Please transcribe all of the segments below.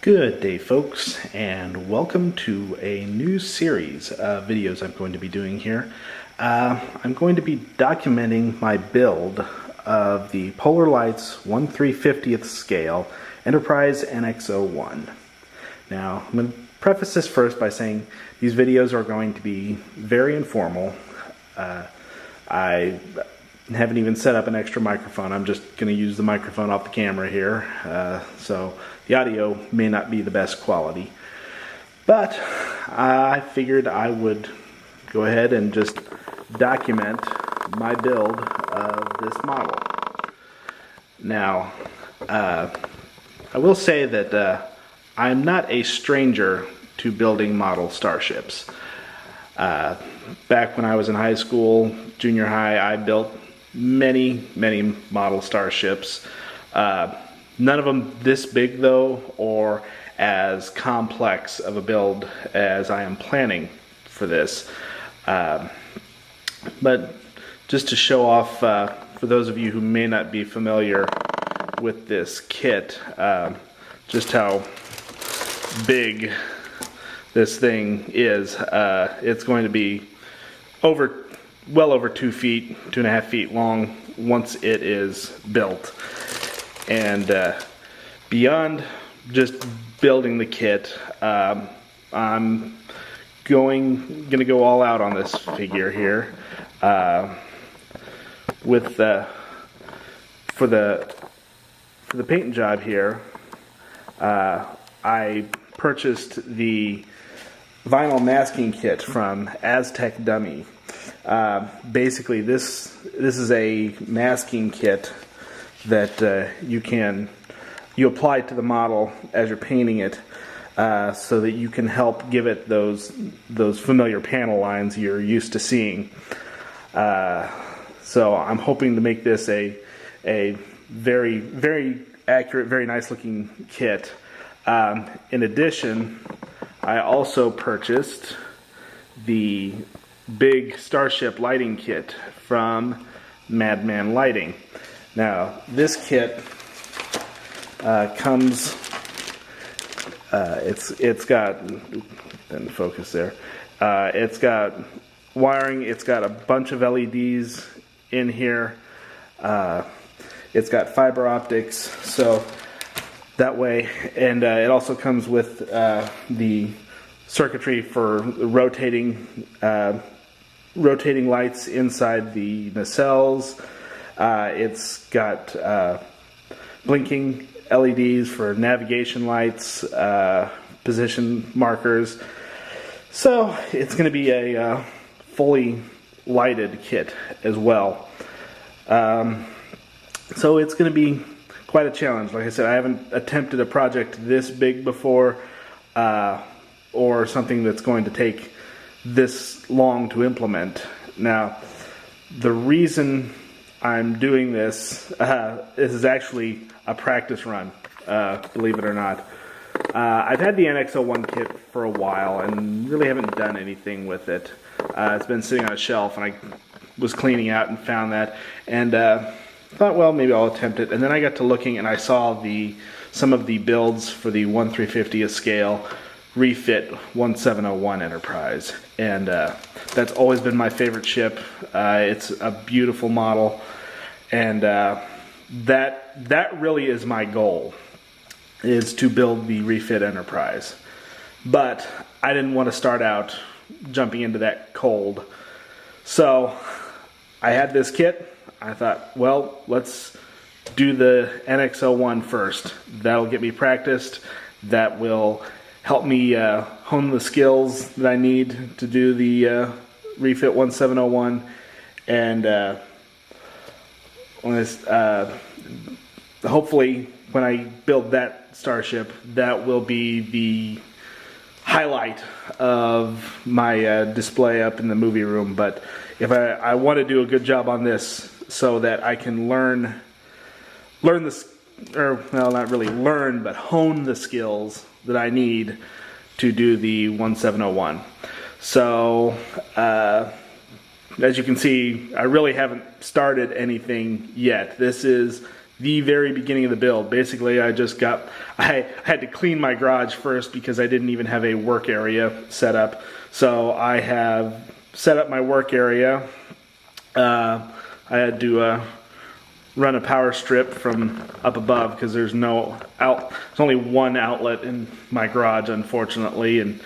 Good day, folks, and welcome to a new series of videos I'm going to be doing here. I'm going to be documenting my build of the Polar Lights 1/350th scale Enterprise NX-01. Now, I'm going to preface this first by saying these videos are going to be very informal. I haven't even set up an extra microphone. I'm just going to use the microphone off the camera here, so the audio may not be the best quality. But I figured I would go ahead and just document my build of this model. Now, I will say that I'm not a stranger to building model starships. Back when I was in high school, junior high, I built many model starships. None of them this big though, or as complex of a build as I am planning for this. But just to show off, for those of you who may not be familiar with this kit, just how big this thing is. It's going to be well over 2 feet, 2.5 feet long once it is built. And beyond just building the kit, I'm going to go all out on this figure here. For the paint job here, I purchased the vinyl masking kit from Aztec Dummy. Basically, this is a masking kit that you apply to the model as you're painting it, so that you can help give it those familiar panel lines you're used to seeing. So I'm hoping to make this a very accurate, very nice looking kit. In addition, I also purchased the big Starship lighting kit from Madman Lighting. Now, this kit comes, it's got, didn't focus there, it's got wiring, it's got a bunch of LEDs in here, it's got fiber optics, so that way, and it also comes with the circuitry for rotating lights inside the nacelles. It's got blinking LEDs for navigation lights, position markers. So it's going to be a fully lighted kit as well. So it's going to be quite a challenge. Like I said, I haven't attempted a project this big before, or something that's going to take this long to implement. Now, the reason I'm doing this is actually a practice run, believe it or not. I've had the NX-01 kit for a while and really haven't done anything with it. It's been sitting on a shelf, and I was cleaning out and found that, and thought, well, maybe I'll attempt it. And then I got to looking, and I saw some of the builds for the 1/350th scale refit 1701 Enterprise, and that's always been my favorite ship. It's a beautiful model, and that really is my goal, is to build the refit Enterprise. But I didn't want to start out jumping into that cold, so I had this kit. I thought, well, let's do the NX-01 first. That'll get me practiced. That will help me hone the skills that I need to do the refit 1701, and hopefully when I build that starship, that will be the highlight of my display up in the movie room. But if I want to do a good job on this, so that I can learn this, or well, not really learn, but hone the skills that I need to do the 1701. So as you can see, I really haven't started anything yet. This is the very beginning of the build. Basically, I had to clean my garage first because I didn't even have a work area set up. So I have set up my work area. I had to run a power strip from up above because there's only one outlet in my garage, unfortunately, and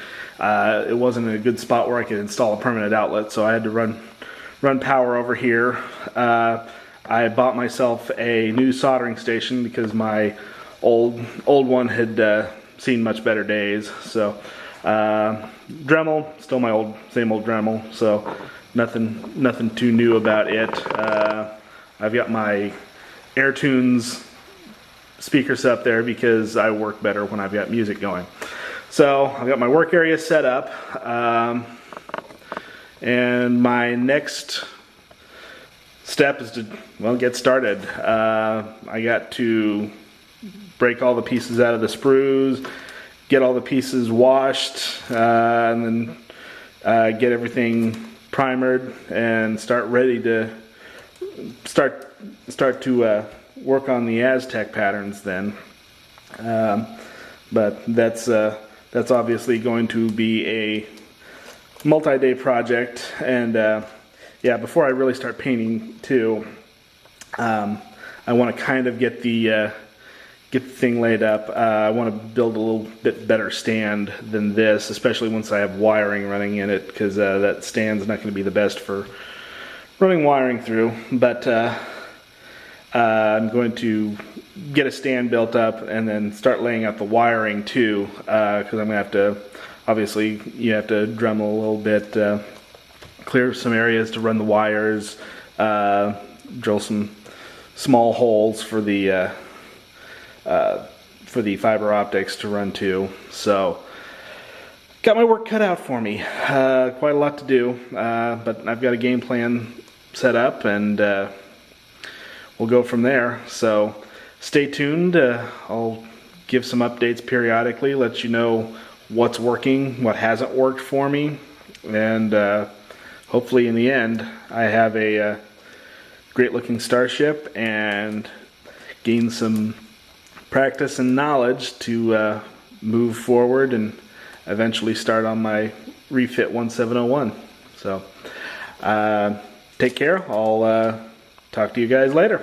it wasn't in a good spot where I could install a permanent outlet, so I had to run power over here. I bought myself a new soldering station because my old one had seen much better days. So Dremel, still my same old Dremel, so nothing too new about it. I've got my AirTunes speakers up there because I work better when I've got music going. So I've got my work area set up, and my next step is to, well, get started. I got to break all the pieces out of the sprues, get all the pieces washed, and then get everything primered and start ready to start to work on the Aztec patterns then. But that's obviously going to be a multi-day project, and yeah, before I really start painting too, I want to kind of get the thing laid up. I want to build a little bit better stand than this, especially once I have wiring running in it, because that stand's not going to be the best for running wiring through. But I'm going to get a stand built up and then start laying out the wiring too, because I'm going to have to, obviously you have to Dremel a little bit, clear some areas to run the wires, drill some small holes for the fiber optics to run to. So got my work cut out for me. Quite a lot to do, but I've got a game plan set up, and we'll go from there. So stay tuned. I'll give some updates periodically, let you know what's working, what hasn't worked for me, and hopefully in the end I have a great looking starship and gain some practice and knowledge to move forward and eventually start on my refit 1701. So take care. I'll talk to you guys later.